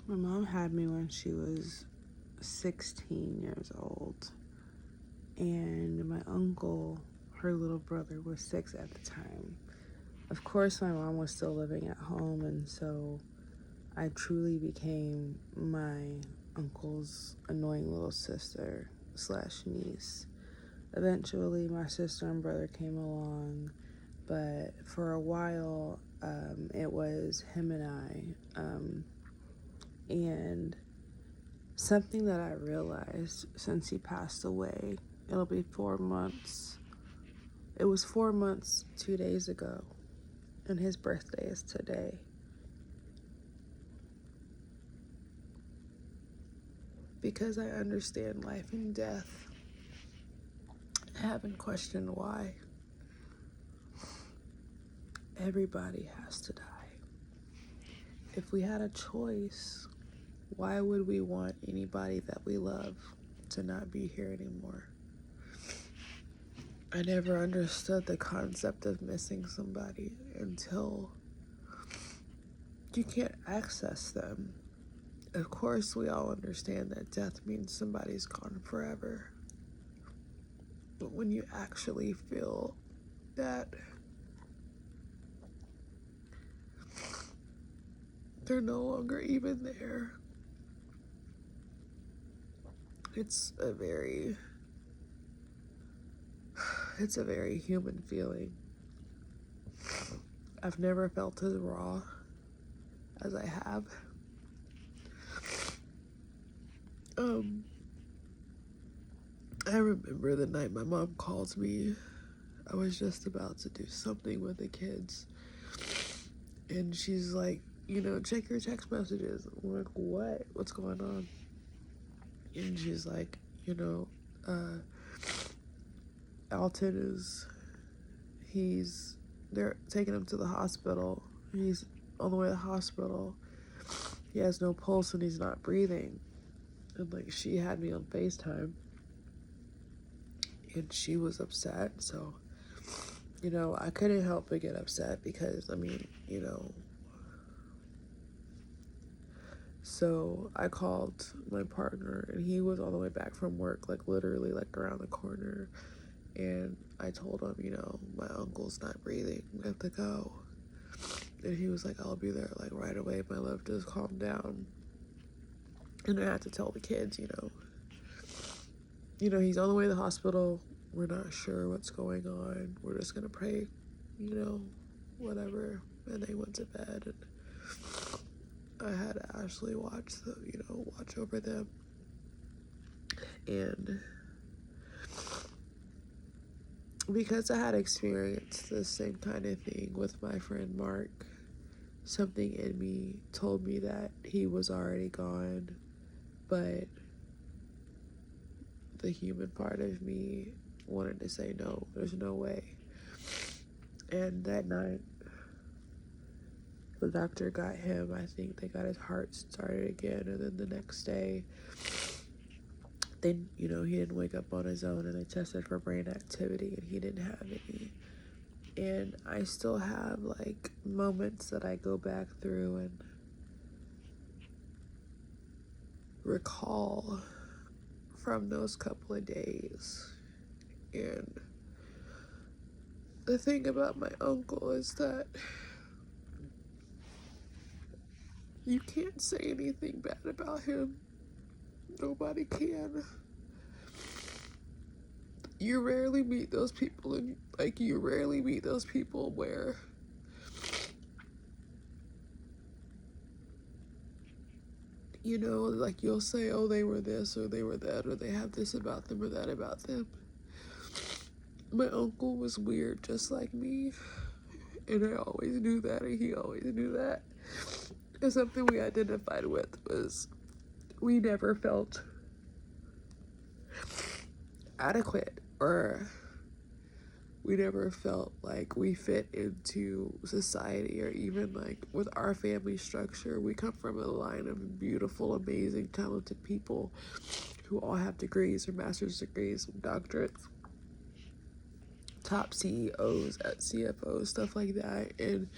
My mom had me when she was 16 years old, and my uncle, her little brother, was 6 at the time. Of course, my mom was still living at home, and so I truly became my uncle's annoying little sister slash niece. Eventually, my sister and brother came along, but for a while, it was him and I. And something that I realized since he passed away, it'll be 4 months. It was 4 months 2 days ago, and his birthday is today. Because I understand life and death, I haven't questioned why. Everybody has to die. If we had a choice, why would we want anybody that we love to not be here anymore? I never understood the concept of missing somebody until you can't access them. Of course, we all understand that death means somebody's gone forever. But when you actually feel that they're no longer even there, it's a very human feeling. I've never felt as raw as I have. I remember the night my mom called me. I was just about to do something with the kids, and she's like, check your text messages. I'm like, what? What's going on? And she's like, Alton they're taking him to the hospital. He's on the way to the hospital. He has no pulse and he's not breathing. And like, she had me on FaceTime, and she was upset. So, I couldn't help but get upset because, so I called my partner, and he was on the way back from work, like literally like around the corner. And I told him, my uncle's not breathing. We have to go. And he was like, I'll be there like right away. My love, just calm down. And I had to tell the kids, he's on the way to the hospital. We're not sure what's going on. We're just gonna pray, whatever. And they went to bed, and I had Ashley watch over them. And because I had experienced the same kind of thing with my friend Mark, something in me told me that he was already gone, but the human part of me wanted to say, no, there's no way. And that night, the doctor got him. I think they got his heart started again, and then the next day, he didn't wake up on his own, and they tested for brain activity, and he didn't have any. And I still have like moments that I go back through and recall from those couple of days. And the thing about my uncle is that you can't say anything bad about him. Nobody can. You rarely meet those people, and you rarely meet those people where you'll say, oh, they were this or they were that, or they have this about them or that about them. My uncle was weird just like me, and I always knew that, and he always knew that. And something we identified with was we never felt adequate, or we never felt like we fit into society, or even like with our family structure. We come from a line of beautiful, amazing, talented people who all have degrees or master's degrees and doctorates, top CEOs at CFOs, stuff like that. And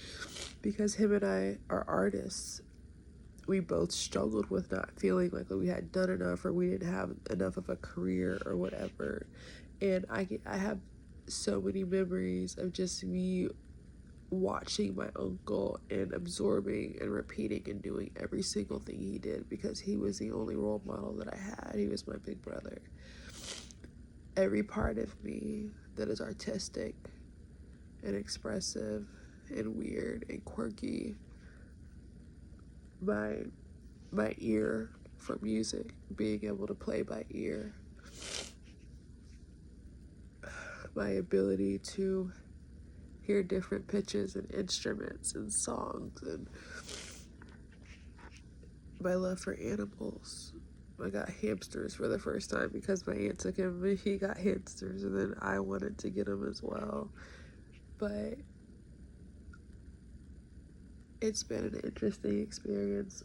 because him and I are artists, we both struggled with not feeling like we had done enough, or we didn't have enough of a career or whatever. And I have so many memories of just me watching my uncle and absorbing and repeating and doing every single thing he did, because he was the only role model that I had. He was my big brother. Every part of me that is artistic and expressive and weird and quirky, my ear for music, being able to play by ear, my ability to hear different pitches and instruments and songs, and my love for animals. I got hamsters for the first time because my aunt took him and he got hamsters, and then I wanted to get them as well. But it's been an interesting experience.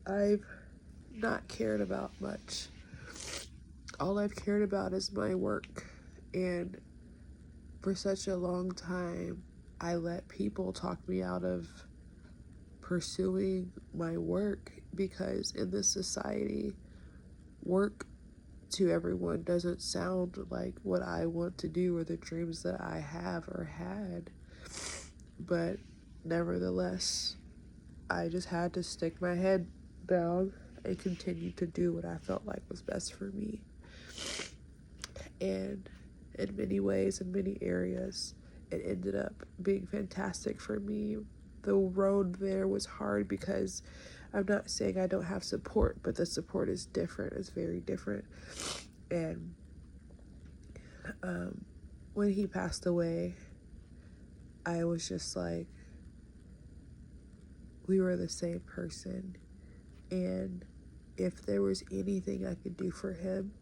I've not cared about much. All I've cared about is my work, and for such a long time I let people talk me out of pursuing my work, because in this society, work to everyone doesn't sound like what I want to do or the dreams that I have or had. But nevertheless, I just had to stick my head down and continue to do what I felt like was best for me. And in many ways, in many areas, it ended up being fantastic for me. The road there was hard because I'm not saying I don't have support, but the support is different. It's very different. And when he passed away, I was just like, we were the same person. And if there was anything I could do for him,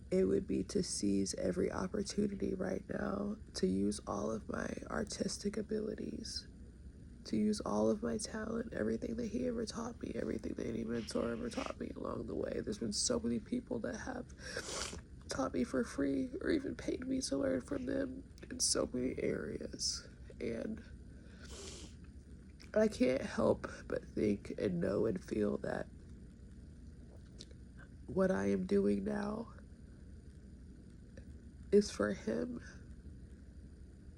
it would be to seize every opportunity right now to use all of my artistic abilities, to use all of my talent, everything that he ever taught me, everything that any mentor ever taught me along the way. There's been so many people that have taught me for free or even paid me to learn from them in so many areas. And I can't help but think and know and feel that what I am doing now is for him,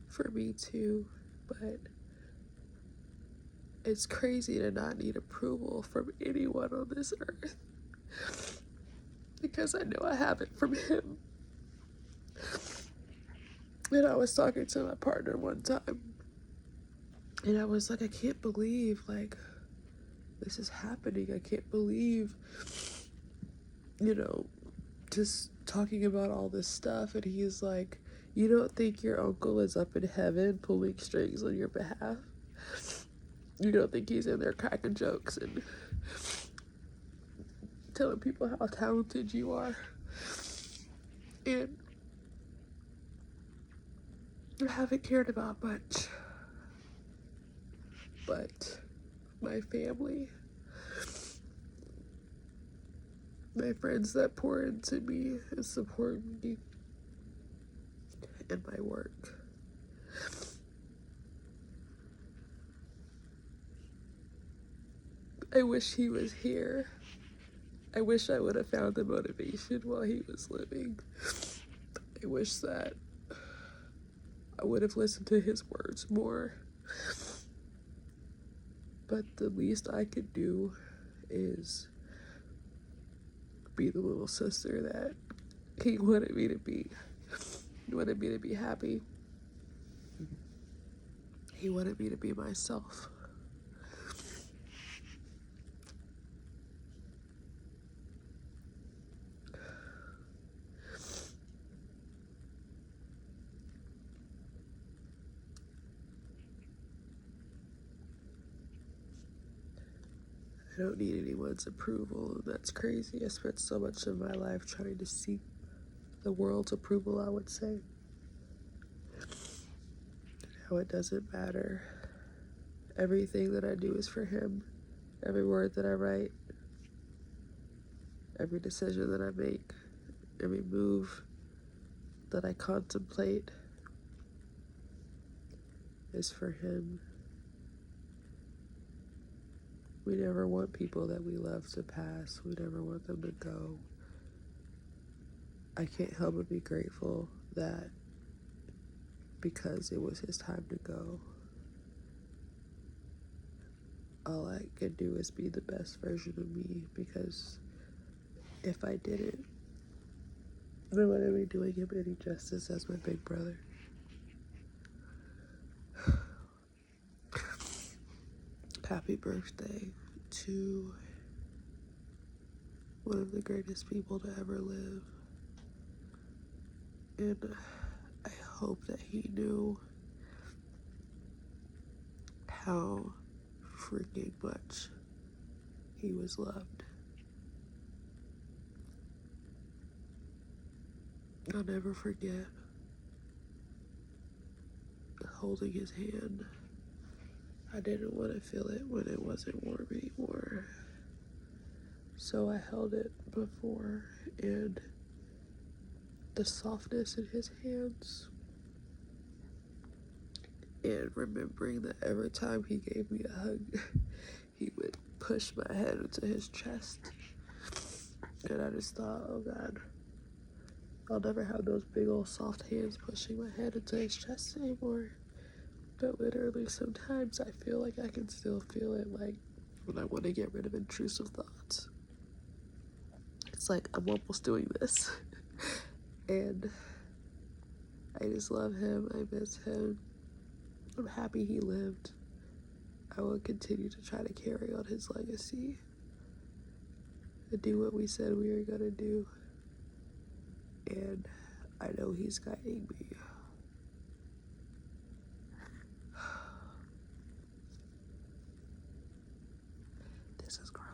for me too. But it's crazy to not need approval from anyone on this earth, because I know I have it from him. And I was talking to my partner one time, and I was like, I can't believe, like, this is happening. I can't believe, just talking about all this stuff. And he's like, you don't think your uncle is up in heaven pulling strings on your behalf? You don't think he's in there cracking jokes and telling people how talented you are? And I haven't cared about much, but my family, my friends that pour into me and support me and my work. I wish he was here. I wish I would have found the motivation while he was living. I wish that I would have listened to his words more. But the least I could do is be the little sister that he wanted me to be. He wanted me to be happy. He wanted me to be myself. I don't need anyone's approval, and that's crazy. I spent so much of my life trying to seek the world's approval, I would say. How it doesn't matter. Everything that I do is for him. Every word that I write, every decision that I make, every move that I contemplate is for him. We never want people that we love to pass. We never want them to go. I can't help but be grateful that because it was his time to go, all I could do is be the best version of me, because if I didn't, I wouldn't be doing him any justice as my big brother. Happy birthday to one of the greatest people to ever live. And I hope that he knew how freaking much he was loved. I'll never forget holding his hand. I didn't want to feel it when it wasn't warm anymore. So I held it before, and the softness in his hands, and remembering that every time he gave me a hug, he would push my head into his chest. And I just thought, oh God, I'll never have those big old soft hands pushing my head into his chest anymore. But literally, sometimes I feel like I can still feel it, like when I want to get rid of intrusive thoughts. It's like I'm almost doing this. And I just love him. I miss him. I'm happy he lived. I will continue to try to carry on his legacy and do what we said we were going to do. And I know he's guiding me. This is great.